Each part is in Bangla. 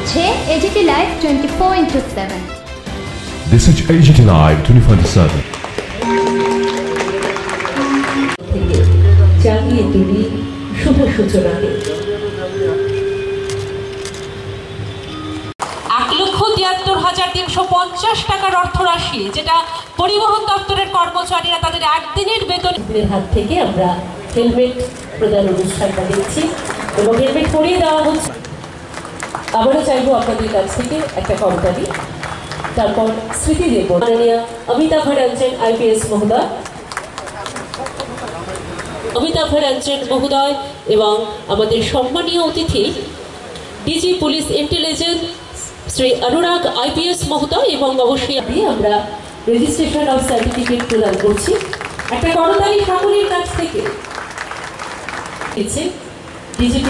দেখছে AGT Live 24/7। This is AGT Live 24/7। জাগিয়ে তুলি শুভ সূচনাকে। 1,73,350 টাকার অর্থরাশি, যেটা পরিবহন দপ্তরের কর্মচারীরা তাদের একদিনের বেতনের হাত থেকে আমরা হেলমেট প্রদান অনুষ্ঠানটা দেখছি এবং হেলমেট পরিয়ে দেওয়া হচ্ছে। আবারও চাইবো আপনাদের কাছ থেকে একটা করতালি, তারপর স্মৃতি দেব মাননীয় অমিতাভ রঞ্জন IPS মহোদয়, অমিতাভ রঞ্জন মহোদয় এবং আমাদের সম্মানীয় অতিথি DG পুলিশ ইন্টেলিজেন্স শ্রী অনুরাগ IPS মহোদয়, এবং অবশ্যই আমরা রেজিস্ট্রেশন অফ সার্টিফিকেট প্রদান করছি। একটা করতালি সকলের কাছ থেকে DGP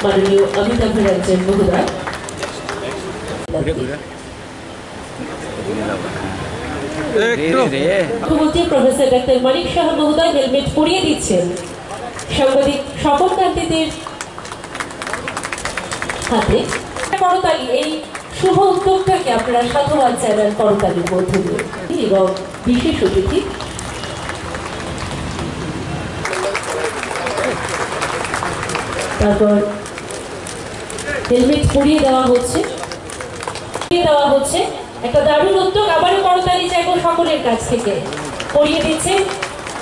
মাননীয় অমিতাভ রঞ্জন মহোদয়। মুখ্যমন্ত্রী প্রফেসর ডাক্তার মানিক শাহ মহোদয় হেলমেট পরিয়ে দিচ্ছেন সাংবাদিক স্বপন কান্তিদের হাতে। করতালি, এই শুভ উদ্যোগটাকে আপনারা সাধুবাদ জানান করতালির মধ্য দিয়ে। এবং বিশেষ অতিথি তারপর হেলমেট পরিয়ে দেওয়া হচ্ছে একটা দারুণ উদ্যোগ। আবারও করতালি চাইব সকলের কাছ থেকে। পরিয়ে দিচ্ছে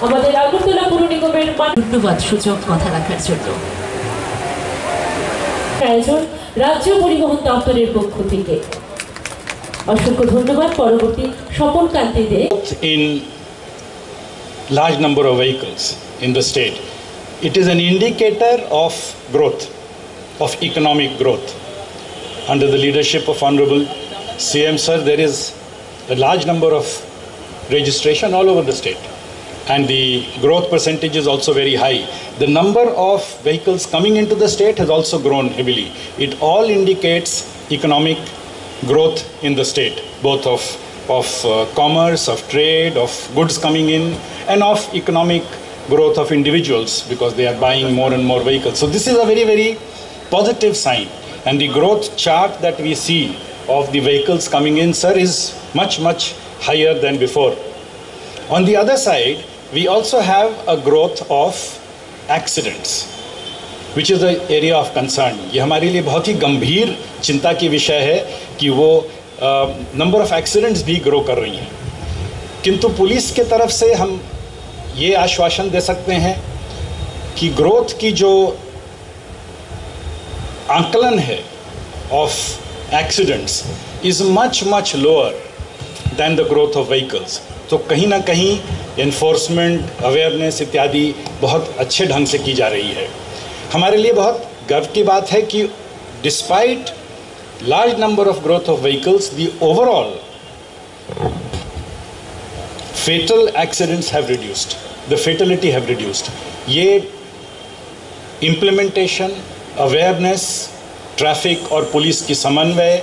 আমাদের আগরতলা পুর নিগমের ধন্যবাদ সূচক কথা রাখার জন্য। আয়োজন রাজ্য পরিবহন দপ্তরের পক্ষ থেকে অসংখ্য ধন্যবাদ। পরবর্তী স্বপন কান্তি দে। In large number of vehicles in the state, it is an indicator of growth, of economic growth. Under the leadership of Honorable CM Sir, there is a large number of registration all over the state, and the growth percentage is also very high. The number of vehicles coming into the state has also grown heavily. It all indicates economic growth in the state, both of commerce, of trade, of goods coming in, and of economic growth of individuals, because they are buying more and more vehicles. So this is a very, very positive sign. And the growth chart that we see of the vehicles coming in, sir, is much, much higher than before. On the other side, we also have a growth of accidents, which is the area of concern. ये हमारे लिए बहुत ही गंभीर चिंता की विषय है कि वो नंबर ऑफ एक्सीडेंट्स भी ग्रो कर रही हैं। किंतु पुलिस के तरफ से हम ये आश्वासन दे सकते हैं कि ग्रोथ की जो आंकलन है of accidents is much lower than the growth of vehicles. तो कहीं ना कहीं एनफोर्समेंट, अवेयरनेस इत्यादि बहुत अच्छे ढंग से की जा रही है। हमारे लिए बहुत गर्व की बात है कि despite large number of growth of vehicles, the overall fatal accidents have reduced, the fatality have reduced. ये implementation, awareness, ट्रैफिक और पुलिस की समन्वय,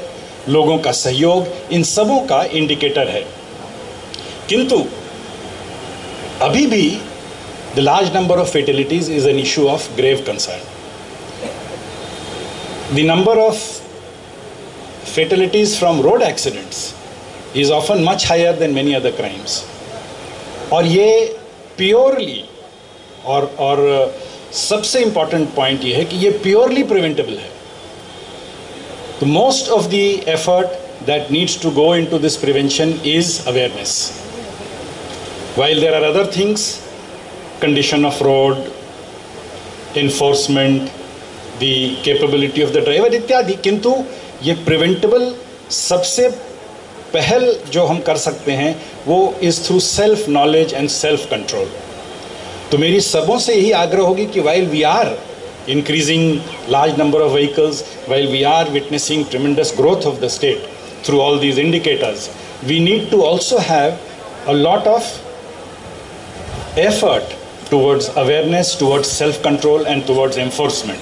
लोगों का सहयोग, इन सबों का इंडिकेटर है। किंतु अभी भी the large number of fatalities is an issue of grave concern. The number of fatalities from road accidents is often much higher than many other crimes. और ये प्योरली और सबसे इम्पॉर्टेंट पॉइंट ये है कि ये प्योरली प्रिवेंटेबल है। The most of the effort that needs to go into this prevention is awareness. While there are other things, condition of road, enforcement, the capability of the driver इत्यादि, किंतु ये preventable सबसे पहल जो हम कर सकते हैं वो is through self knowledge and self control. तो मेरी सबों से यही आग्रह होगी कि while we are increasing large number of vehicles, while we are witnessing tremendous growth of the state through all these indicators, we need to also have a lot of effort towards awareness, towards self-control and towards enforcement.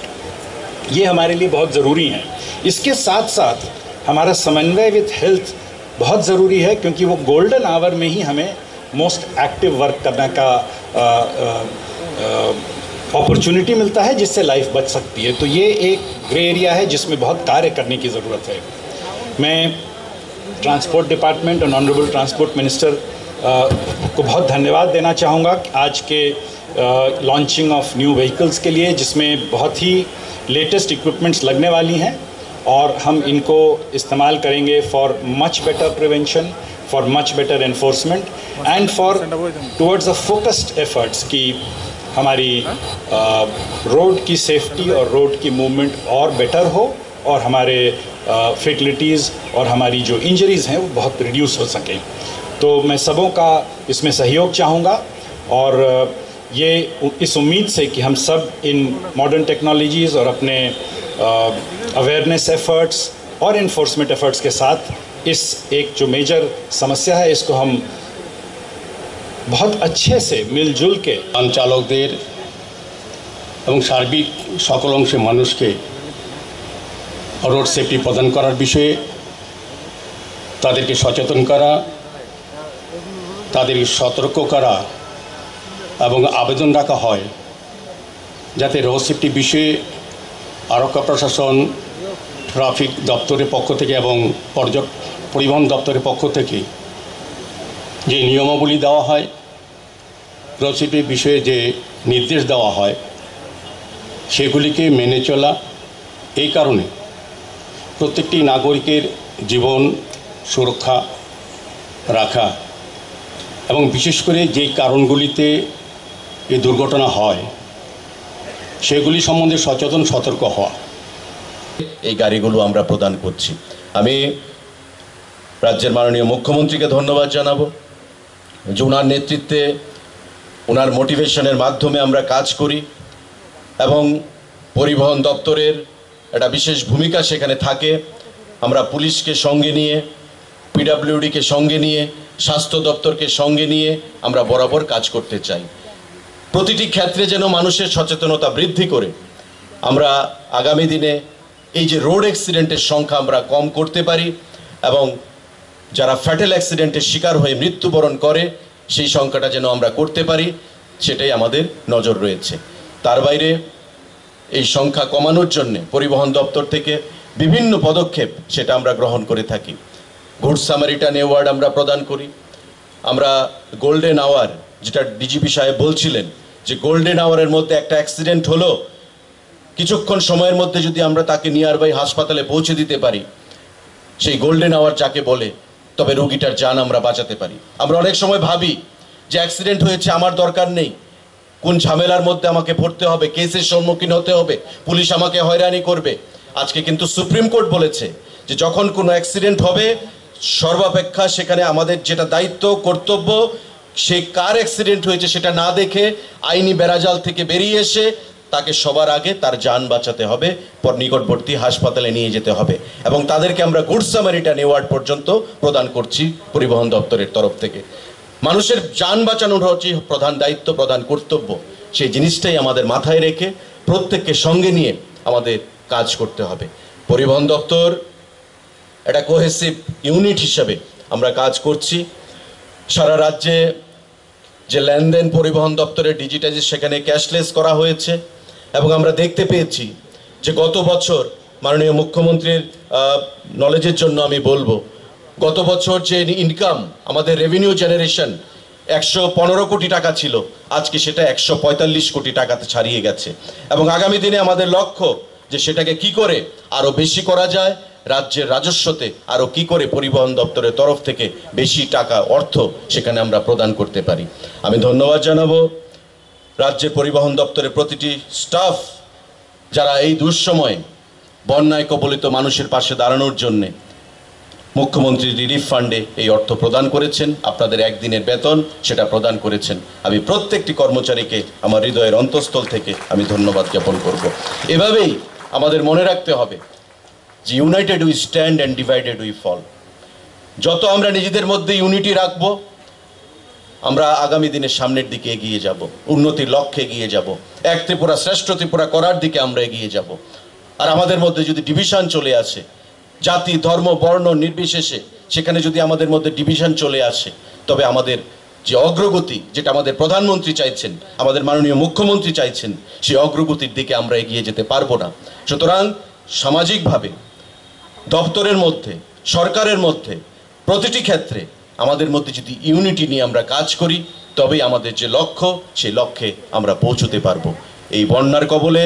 ये हमारे लिए बहुत ज़रूरी है। इसके साथ साथ हमारा समन्वय विद हेल्थ बहुत ज़रूरी है, क्योंकि वो गोल्डन आवर में ही हमें मोस्ट एक्टिव वर्क करने का अपॉर्चुनिटी मिलता है जिससे लाइफ बच सकती है। तो ये एक ग्रे एरिया है जिसमें बहुत कार्य करने की ज़रूरत है। मैं ट्रांसपोर्ट डिपार्टमेंट और ऑनरेबल ट्रांसपोर्ट मिनिस्टर को बहुत धन्यवाद देना चाहूँगा आज के लॉन्चिंग ऑफ न्यू व्हीकल्स के लिए, जिसमें बहुत ही लेटेस्ट इक्विपमेंट्स लगने वाली हैं और हम इनको इस्तेमाल करेंगे for much better prevention, for much better enforcement and for towards a focused efforts कि हमारी रोड की सेफ्टी और रोड की मूवमेंट और बेटर हो और हमारे फैटलिटीज़ और हमारी जो इंजरीज़ हैं वो बहुत रिड्यूस हो सकें। तो मैं सबों का इसमें सहयोग चाहूँगा और ये इस उम्मीद से कि हम सब इन मॉडर्न टेक्नोलॉजीज़ और अपने अवेयरनेस एफ़र्ट्स और इन्फोर्समेंट एफ़र्ट्स के साथ इस एक जो मेजर समस्या है इसको हम बहुत अच्छे से मिलजुल के चालकদের এবং সার্বিক সকল অংশে মানুষকে রোড সেফটি প্রদান করার বিষয়ে তাদেরকে সচেতন করা, তাদেরকে সতর্ক করা এবং আবেদন রাখা হয় যাতে রোড সেফটি বিষয়ে আরক্ষা প্রশাসন, ট্রাফিক দপ্তরের পক্ষ থেকে এবং পরিবহন দপ্তরের পক্ষ থেকে যে নিয়মাবলী দেওয়া হয়, রোড সেফটির বিষয়ে যে নির্দেশ দেওয়া হয় সেগুলিকে মেনে চলা। এই কারণে প্রত্যেকটি নাগরিকের জীবন সুরক্ষা রাখা এবং বিশেষ করে যে কারণগুলিতে এই দুর্ঘটনা হয় সেগুলি সম্বন্ধে সচেতন সতর্ক হওয়া। এই গাড়িগুলো আমরা প্রদান করছি। আমি রাজ্যের মাননীয় মুখ্যমন্ত্রীকে ধন্যবাদ জানাবো যে ওনার নেতৃত্বে, ওনার মোটিভেশনের মাধ্যমে আমরা কাজ করি এবং পরিবহন দপ্তরের একটা বিশেষ ভূমিকা সেখানে থাকে। আমরা পুলিশকে সঙ্গে নিয়ে, পিডব্লিউডিকে সঙ্গে নিয়ে, স্বাস্থ্য দপ্তরকে সঙ্গে নিয়ে আমরা বরাবর কাজ করতে চাই। প্রতিটি ক্ষেত্রে যেন মানুষের সচেতনতা বৃদ্ধি করে আমরা আগামী দিনে এই যে রোড অ্যাক্সিডেন্টের সংখ্যা আমরা কম করতে পারি এবং যারা ফ্যাটাল অ্যাক্সিডেন্টের শিকার হয়ে মৃত্যুবরণ করে সেই সংখ্যাটা যেন আমরা করতে পারি, সেটাই আমাদের নজর রয়েছে। তার বাইরে এই সংখ্যা কমানোর জন্য পরিবহন দপ্তর থেকে বিভিন্ন পদক্ষেপ সেটা আমরা গ্রহণ করে থাকি। গুড সামারিটান অ্যাওয়ার্ড আমরা প্রদান করি। আমরা গোল্ডেন আওয়ার, যেটা ডিজিপি সাহেব বলছিলেন যে গোল্ডেন আওয়ারের মধ্যে একটা অ্যাক্সিডেন্ট হলো, কিছুক্ষণ সময়ের মধ্যে যদি আমরা তাকে নিয়ার বাই হাসপাতালে পৌঁছে দিতে পারি, সেই গোল্ডেন আওয়ার যাকে বলে, তবে রোগীটার জান আমরা বাঁচাতে পারি। আমরা অনেক সময় ভাবি যে অ্যাক্সিডেন্ট হয়েছে, আমার দরকার নেই, কোন ঝামেলার মধ্যে আমাকে পড়তে হবে, কেসের সম্মুখীন হতে হবে, পুলিশ আমাকে হয়রানি করবে। আজকে কিন্তু সুপ্রিম কোর্ট বলেছে যে যখন কোনো অ্যাক্সিডেন্ট হবে সর্বাপেক্ষা সেখানে আমাদের যেটা দায়িত্ব, কর্তব্য, সে কার অ্যাক্সিডেন্ট হয়েছে সেটা না দেখে আইনি বেড়াজাল থেকে বেরিয়ে এসে তাকে সবার আগে তার জান বাঁচাতে হবে, পর নিকটবর্তী হাসপাতালে নিয়ে যেতে হবে এবং তাদেরকে আমরা গুড সামারিটান অ্যাওয়ার্ড পর্যন্ত প্রদান করছি পরিবহন দপ্তরের তরফ থেকে। মানুষের জান বাঁচানোর হচ্ছে প্রধান দায়িত্ব, প্রধান কর্তব্য। সেই জিনিসটাই আমাদের মাথায় রেখে প্রত্যেককে সঙ্গে নিয়ে আমাদের কাজ করতে হবে। পরিবহন দপ্তর একটা কোহেসিভ ইউনিট হিসাবে আমরা কাজ করছি। সারা রাজ্যে যে লেনদেন পরিবহন দপ্তরের ডিজিটাইজেশন, সেখানে ক্যাশলেস করা হয়েছে এবং আমরা দেখতে পেয়েছি যে গত বছর মাননীয় মুখ্যমন্ত্রীর নলেজের জন্য আমি বলবো, গত বছর যে ইনকাম আমাদের রেভিনিউ জেনারেশন 115 কোটি টাকা ছিল, আজকে সেটা 145 কোটি টাকাতে ছাড়িয়ে গেছে এবং আগামী দিনে আমাদের লক্ষ্য যে সেটাকে কি করে আরও বেশি করা যায়, রাজ্যের রাজস্বতে আরও কি করে পরিবহন দপ্তরের তরফ থেকে বেশি টাকা অর্থ সেখানে আমরা প্রদান করতে পারি। আমি ধন্যবাদ জানাবো রাজ্যের পরিবহন দপ্তরের প্রতিটি স্টাফ যারা এই দুঃসময়ে বন্যায় কবলিত মানুষের পাশে দাঁড়ানোর জন্যে মুখ্যমন্ত্রী রিলিফ ফান্ডে এই অর্থ প্রদান করেছেন, আপনাদের একদিনের বেতন সেটা প্রদান করেছেন। আমি প্রত্যেকটি কর্মচারীকে আমার হৃদয়ের অন্তঃস্থল থেকে আমি ধন্যবাদ জ্ঞাপন করব। এভাবেই আমাদের মনে রাখতে হবে যে united we stand and divided we fall. যত আমরা নিজেদের মধ্যে ইউনিটি রাখবো, আমরা আগামী দিনের সামনের দিকে এগিয়ে যাব, উন্নতির লক্ষ্যে এগিয়ে যাব, এক ত্রিপুরা শ্রেষ্ঠ ত্রিপুরা করার দিকে আমরা এগিয়ে যাব। আর আমাদের মধ্যে যদি ডিভিশন চলে আসে, জাতি ধর্ম বর্ণ নির্বিশেষে সেখানে যদি আমাদের মধ্যে ডিভিশন চলে আসে, তবে আমাদের যে অগ্রগতি, যেটা আমাদের প্রধানমন্ত্রী চাইছেন, আমাদের মাননীয় মুখ্যমন্ত্রী চাইছেন, সেই অগ্রগতির দিকে আমরা এগিয়ে যেতে পারবো না। সুতরাং সামাজিকভাবে দপ্তরের মধ্যে, সরকারের মধ্যে, প্রতিটি ক্ষেত্রে আমাদের মধ্যে যদি ইউনিটি নিয়ে আমরা কাজ করি, তবেই আমাদের যে লক্ষ্য, সেই লক্ষ্যে আমরা পৌঁছতে পারবো। এই বন্যার কবলে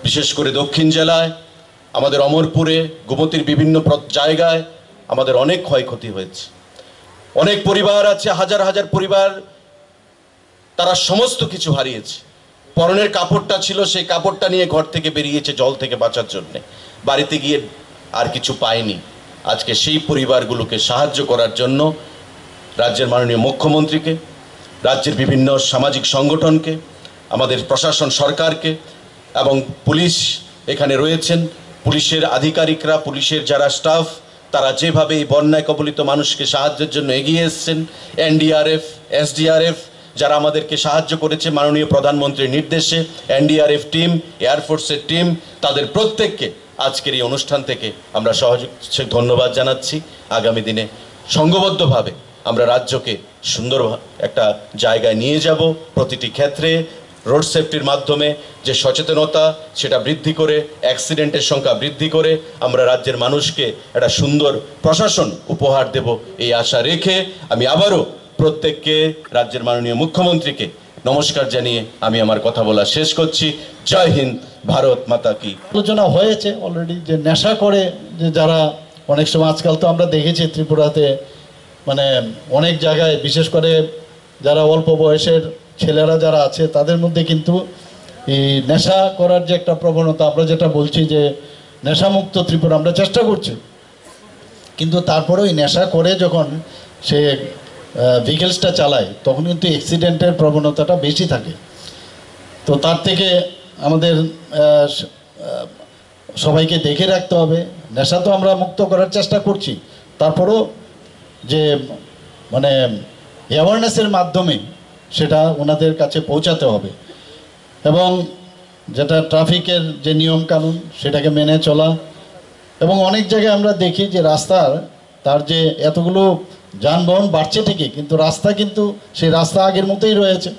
বিশেষ করে দক্ষিণ জেলায়, আমাদের অমরপুরে, গোমতীর বিভিন্ন জায়গায় আমাদের অনেক ক্ষয়ক্ষতি হয়েছে। অনেক পরিবার আছে, হাজার হাজার পরিবার, তারা সমস্ত কিছু হারিয়েছে। পরনের কাপড়টা ছিল, সেই কাপড়টা নিয়ে ঘর থেকে বেরিয়েছে জল থেকে বাঁচার জন্যে, বাড়িতে গিয়ে আর কিছু পায়নি। আজকে সেই পরিবারগুলোকে সাহায্য করার জন্য রাজ্যের মাননীয় মুখ্যমন্ত্রীকে, রাজ্যের বিভিন্ন সামাজিক সংগঠনকে, আমাদের প্রশাসন সরকারকে এবং পুলিশ এখানে রয়েছেন, পুলিশের আধিকারিকরা, পুলিশের যারা স্টাফ, তারা যেভাবে এই বন্যায় কবলিত মানুষকে সাহায্যের জন্য এগিয়ে এসছেন, এনডিআরএফ, এসডিআরএফ যারা আমাদেরকে সাহায্য করেছে মাননীয় প্রধানমন্ত্রীর নির্দেশে, এনডিআরএফ টিম, এয়ারফোর্সের টিম, তাদের প্রত্যেককে আজকের এই অনুষ্ঠান থেকে আমরা সহযোগ ধন্যবাদ জানাচ্ছি। আগামী দিনে সংঘবদ্ধভাবে আমরা রাজ্যকে সুন্দর একটা জায়গায় নিয়ে যাব। প্রতিটি ক্ষেত্রে রোড সেফটির মাধ্যমে যে সচেতনতা, সেটা বৃদ্ধি করে, অ্যাক্সিডেন্টের সংখ্যা বৃদ্ধি করে আমরা রাজ্যের মানুষকে একটা সুন্দর প্রশাসন উপহার দেব, এই আশা রেখে আমি আবারও প্রত্যেককে, রাজ্যের মাননীয় মুখ্যমন্ত্রীকে নমস্কার জানিয়ে আমি আমার কথা বলা শেষ করছি। জয় হিন্দ, ভারত মাতা কি। আলোচনা হয়েছে অলরেডি যে নেশা করে যে যারা, অনেক সময় আজকাল তো আমরা দেখেছি ত্রিপুরাতে মানে অনেক জায়গায়, বিশেষ করে যারা অল্প বয়সের ছেলেরা যারা আছে তাদের মধ্যে কিন্তু এই নেশা করার যে একটা প্রবণতা, আমরা যেটা বলছি যে নেশামুক্ত ত্রিপুরা আমরা চেষ্টা করছি, কিন্তু তারপরে ওই নেশা করে যখন সে ভেহিকেলসটা চালায় তখন কিন্তু অ্যাক্সিডেন্টের প্রবণতাটা বেশি থাকে। তো তার থেকে আমাদের সবাইকে দেখে রাখতে হবে। নেশা তো আমরা মুক্ত করার চেষ্টা করছি, তারপরেও যে মানে অ্যাওয়ারনেসের মাধ্যমে সেটা ওনাদের কাছে পৌঁছাতে হবে, এবং যেটা ট্রাফিকের যে নিয়ম কানুন সেটাকে মেনে চলা। এবং অনেক জায়গায় আমরা দেখি যে রাস্তার তার যে এতগুলো যানবাহন বাড়ছে ঠিকই, কিন্তু রাস্তা কিন্তু সেই রাস্তা আগের মতোই রয়েছে,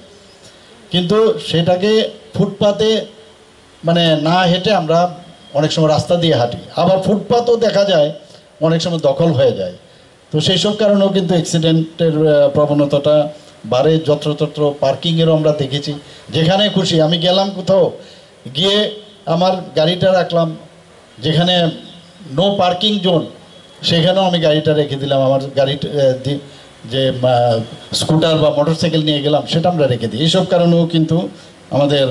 কিন্তু সেটাকে ফুটপাতে মানে না হেঁটে আমরা অনেক সময় রাস্তা দিয়ে হাঁটি, আবার ফুটপাতও দেখা যায় অনেক সময় দখল হয়ে যায়। তো সেই সব কারণেও কিন্তু অ্যাক্সিডেন্টের প্রবণতাটা বাড়ে। যত্রতত্র পার্কিংয়েরও আমরা দেখেছি, যেখানে খুশি আমি গেলাম কোথাও গিয়ে আমার গাড়িটা রাখলাম, যেখানে নো পার্কিং জোন সেখানেও আমি গাড়িটা রেখে দিলাম, আমার গাড়িটা যে স্কুটার বা মোটরসাইকেল নিয়ে গেলাম সেটা আমরা রেখে দিই। এইসব কারণেও কিন্তু আমাদের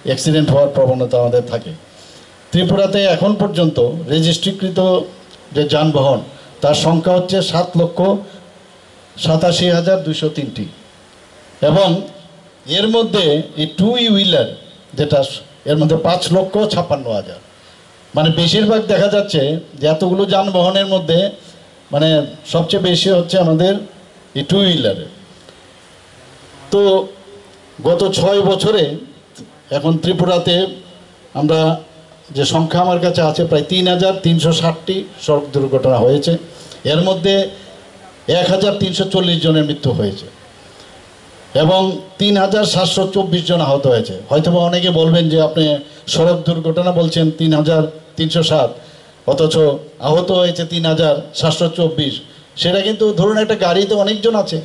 অ্যাক্সিডেন্ট হওয়ার প্রবণতা আমাদের থাকে। ত্রিপুরাতে এখন পর্যন্ত রেজিস্ট্রিকৃত যে যানবাহন তার সংখ্যা হচ্ছে 7,87,203টি, এবং এর মধ্যে এই টু হুইলার যেটা, এর মধ্যে 5,56,000। মানে বেশিরভাগ দেখা যাচ্ছে যে এতগুলো যানবাহনের মধ্যে মানে সবচেয়ে বেশি হচ্ছে আমাদের এই টু হুইলারে। তো গত 6 বছরে এখন ত্রিপুরাতে আমরা যে সংখ্যা আমার কাছে আছে প্রায় 3,360টি সড়ক দুর্ঘটনা হয়েছে, এর মধ্যে 1,340 জনের মৃত্যু হয়েছে এবং 3,724 জন আহত হয়েছে। হয়তো অনেকে বলবেন যে আপনি সড়ক দুর্ঘটনা বলছেন 3,307, অথচ আহত হয়েছে 3,724। সেটা কিন্তু ধরুন একটা গাড়িতে অনেকজন আছে,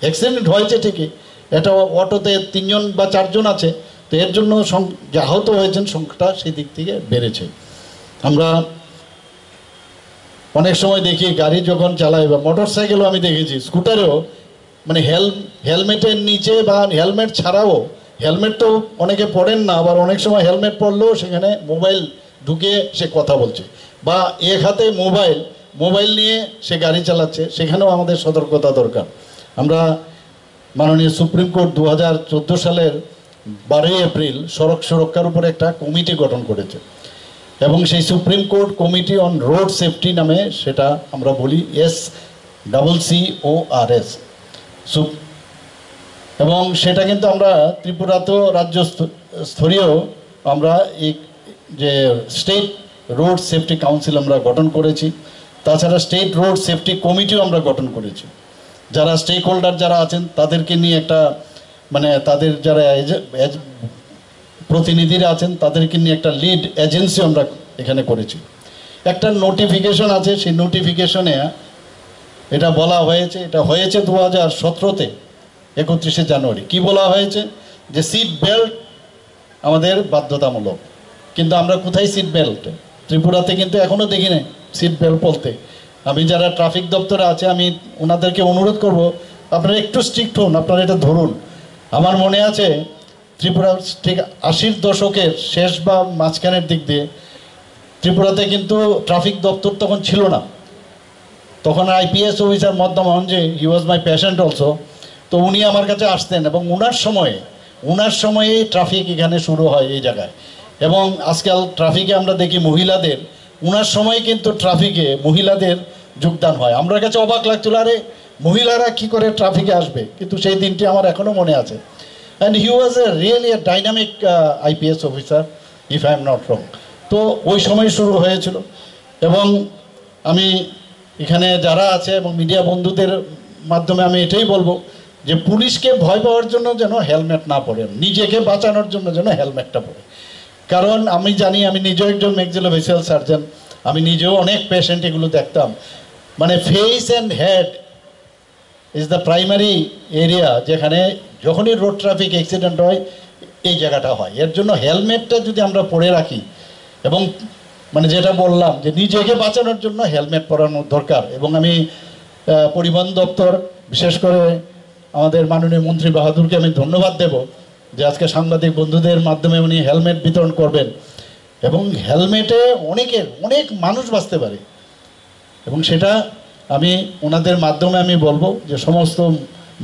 অ্যাক্সিডেন্ট হয়েছে ঠিকই, এটা অটোতে 3 জন বা 4 জন আছে, তো এর জন্য যে আহত হয়েছেন সংখ্যাটা সেই দিক থেকে বেড়েছে। আমরা অনেক সময় দেখি গাড়ি যখন চালাই বা মোটর সাইকেলও আমি দেখেছি, স্কুটারেও মানে হেলমেটের নিচে বা হেলমেট ছাড়াও, হেলমেট তো অনেকে পরেন না, আবার অনেক সময় হেলমেট পরলেও সেখানে মোবাইল ঢুকে সে কথা বলছে, বা এক হাতে মোবাইল নিয়ে সে গাড়ি চালাচ্ছে, সেখানেও আমাদের সতর্কতা দরকার। আমরা মাননীয় সুপ্রিম কোর্ট 2014 সালের 12 এপ্রিল সড়ক সুরক্ষার উপরে একটা কমিটি গঠন করেছে, এবং সেই supreme court committee on road safety নামে সেটা আমরা বলি SCCORS, এবং সেটা কিন্তু আমরা ত্রিপুরাতেও রাজ্য স্তরীয় আমরা এই যে স্টেট রোড সেফটি কাউন্সিল আমরা গঠন করেছি, তাছাড়া স্টেট রোড সেফটি কমিটিও আমরা গঠন করেছি। যারা স্টেক হোল্ডার যারা আছেন তাদেরকে নিয়ে একটা মানে তাদের যারা প্রতিনিধিরা আছেন তাদেরকে নিয়ে একটা লিড এজেন্সি আমরা এখানে করেছি। একটা নোটিফিকেশন আছে, সেই নোটিফিকেশনে এটা বলা হয়েছে, এটা হয়েছে 2017-তে 31শে জানুয়ারি। কি বলা হয়েছে যে সিট বেল্ট আমাদের বাধ্যতামূলক, কিন্তু আমরা কোথায় সিট বেল্ট? ত্রিপুরাতে কিন্তু এখনও দেখি না সিট বেল্ট বলতে। আমি যারা ট্রাফিক দপ্তরে আছে আমি ওনাদেরকে অনুরোধ করব আপনারা একটু স্ট্রিক্ট হন, আপনারা এটা ধরুন। আমার মনে আছে ত্রিপুরা ঠিক 80-র দশকের শেষ বা মাঝখানের দিক দিয়ে ত্রিপুরাতে কিন্তু ট্রাফিক দপ্তর তখন ছিল না। তখন আইপিএস অফিসার মধ্যমোহন যে হি ওয়াজ মাই পেশেন্ট অলসো, তো উনি আমার কাছে আসতেন এবং ওনার সময়ে ট্রাফিক এখানে শুরু হয় এই জায়গায়। এবং আজকাল ট্রাফিকে আমরা দেখি মহিলাদের, ওনার সময় কিন্তু ট্রাফিকে মহিলাদের যোগদান হয়। আমার কাছে অবাক লাগছিল, আরে মহিলারা কি করে ট্রাফিকে আসবে, কিন্তু সেই দিনটি আমার এখনও মনে আছে। And he was really A dynamic IPS officer if I am not wrong. তো ওই সময় শুরু হয়েছিল। এবং আমি এখানে যারা আছে এবং মিডিয়া বন্ধুদের মাধ্যমে আমি এটাই বলবো যে পুলিশকে ভয় পাওয়ার জন্য যেন হেলমেট না পরে, নিজেকে বাঁচানোর জন্য যেন হেলমেটটা পরে। কারণ আমি জানি, আমি নিজেও একজন ম্যাক্সিলোফেসিয়াল সার্জন, আমি নিজেও অনেক পেশেন্ট এগুলো দেখতাম। মানে face and head is the primary area যেখানে যখনই রোড ট্রাফিক অ্যাক্সিডেন্ট হয় এই জায়গাটা হয়। এর জন্য হেলমেটটা যদি আমরা পরে রাখি এবং মানে যেটা বললাম যে নিজেকে বাঁচানোর জন্য হেলমেট পরানো দরকার। এবং আমি পরিবহন দপ্তর বিশেষ করে আমাদের মাননীয় মন্ত্রী বাহাদুরকে আমি ধন্যবাদ দেব যে আজকে সাংবাদিক বন্ধুদের মাধ্যমে উনি হেলমেট বিতরণ করবেন। এবং হেলমেটে অনেক মানুষ বাঁচতে পারে এবং সেটা আমি ওনাদের মাধ্যমে আমি বলবো যে সমস্ত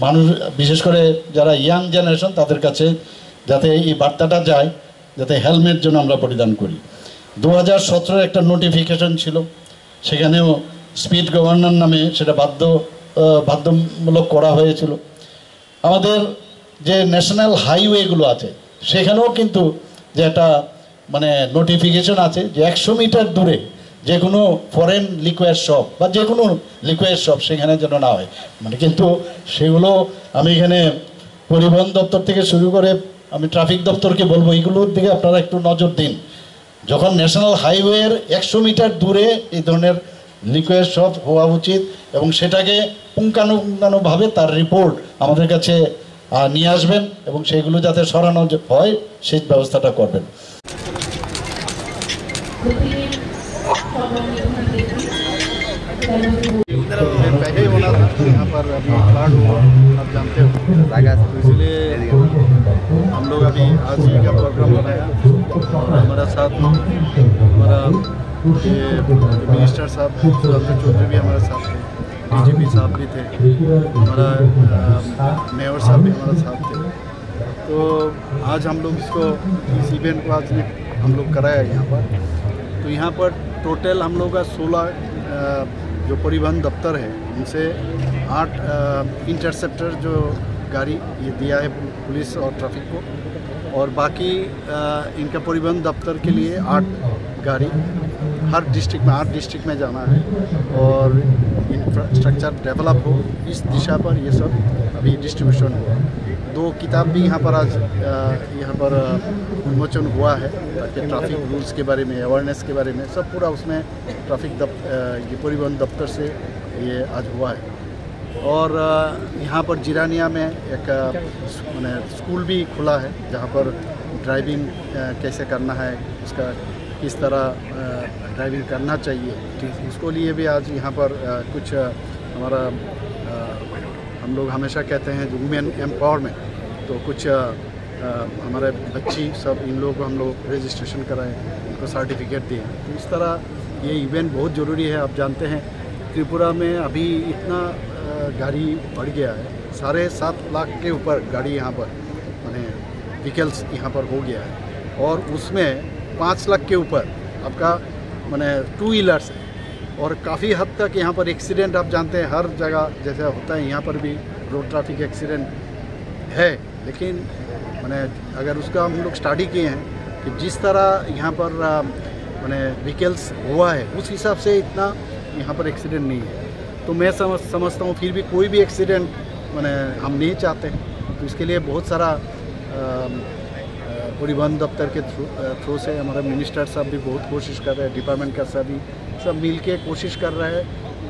মানুষ বিশেষ করে যারা ইয়াং জেনারেশন তাদের কাছে যাতে এই বার্তাটা যায়, যাতে হেলমেট যেন আমরা পরিধান করি। 2017 একটা নোটিফিকেশন ছিল, সেখানেও স্পিড গভর্নর নামে সেটা বাধ্যমূলক করা হয়েছিল। আমাদের যে ন্যাশনাল হাইওয়েগুলো আছে সেখানেও কিন্তু যে একটা মানে নোটিফিকেশন আছে যে 100 মিটার দূরে যে কোনো ফরেন লিকুয়ার শপ বা যে কোনো লিকুয়ার শপ সেখানে যেন না হয়। মানে কিন্তু সেগুলো আমি এখানে পরিবহন দপ্তর থেকে শুরু করে আমি ট্রাফিক দপ্তরকে বলবো এইগুলোর দিকে আপনারা একটু নজর দিন। যখন ন্যাশনাল হাইওয়ের 100 মিটার দূরে এই ধরনের লিকুয়ার শপ হওয়া উচিত এবং সেটাকে পুঙ্খানুপুঙ্খানুভাবে তার রিপোর্ট আমাদের কাছে নিয়ে আসবেন এবং সেইগুলো যাতে সরানো হয় সেই ব্যবস্থাটা করবেন। पहले ही होना था यहाँ पर अभी फ्लड हुआ, आप जानते हो, तो इसलिए हम लोग अभी आज ही का प्रोग्राम बनाया। हमारा साथ हमारा ये मिनिस्टर साहब सुरेंद्र चौधरी भी हमारे साथ थे, डीजीपी साहब भी थे, हमारा मेयर साहब भी हमारे साथ थे। तो आज हम लोग इस इवेंट को आज हम लोग कराया यहाँ पर। तो यहाँ पर टोटल हम लोग का 16 जो परिवहन दफ्तर है उनसे 8 इंटरसेप्टर जो गाड़ी ये दिया है पुलिस और ट्रैफिक को, और बाकी इनका परिवहन दफ्तर के लिए 8 गाड़ी हर डिस्ट्रिक्ट में 8 डिस्ट्रिक्ट में जाना है और इंफ्रास्ट्रक्चर डेवलप हो, इस दिशा पर ये सब अभी डिस्ट्रीब्यूशन हुआ। 2 किताब भी यहाँ पर आज यहाँ पर उन्मोचन हुआ है ताकि ट्रैफिक रूल्स के बारे में, अवेयरनेस के बारे में सब पूरा उसमें ट्रैफिक ये परिवहन दफ्तर से ये आज हुआ है। और यहाँ पर जिरानिया में एक मैंने स्कूल भी खुला है जहाँ पर ड्राइविंग कैसे करना है, उसका किस तरह ड्राइविंग करना चाहिए, उसको लिए भी आज यहाँ पर कुछ हमारा हम लोग हमेशा कहते हैं जो वुमेन एम्पावरमेंट, तो कुछ हमारे बच्ची सब इन लोगों को हम लोग रजिस्ट्रेशन कराएं, उनको सर्टिफिकेट दिए। तो इस तरह ये इवेंट बहुत ज़रूरी है। आप जानते हैं त्रिपुरा में अभी इतना गाड़ी बढ़ गया है, 7.5 लाख के ऊपर गाड़ी यहाँ पर मैंने व्हीकल्स यहाँ पर हो गया है, और उसमें 5 लाख के ऊपर आपका मैंने 2 व्हीलर्स है। और काफ़ी हद तक यहाँ पर एक्सीडेंट आप जानते हैं हर जगह जैसे होता है, यहाँ पर भी रोड ट्रैफिक एक्सीडेंट है, लेकिन मैंने अगर उसका हम लोग स्टडी किए हैं कि जिस तरह यहाँ पर मैंने व्हीकल्स हुआ है उस हिसाब से इतना यहाँ पर एक्सीडेंट नहीं है। तो मैं समझता हूँ फिर भी कोई भी एक्सीडेंट मैंने हम नहीं चाहते। तो इसके लिए बहुत सारा परिवहन दफ्तर के थ्रू से हमारे मिनिस्टर साहब भी बहुत कोशिश कर रहे हैं, डिपार्टमेंट का सभी सब मिल के कोशिश कर रहे हैं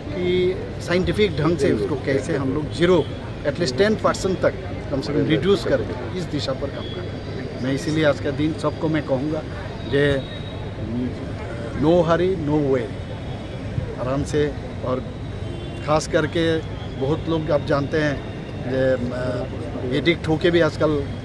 कि साइंटिफिक ढंग से उसको कैसे हम लोग जीरो एटलीस्ट 10% तक कम से कम रिड्यूस करें, इस दिशा पर काम करें। मैं इसीलिए आज का दिन सबको मैं कहूँगा जे नो हरी नो वे, आराम से। और ख़ास करके बहुत लोग आप जानते हैं एडिक्ट होके भी आजकल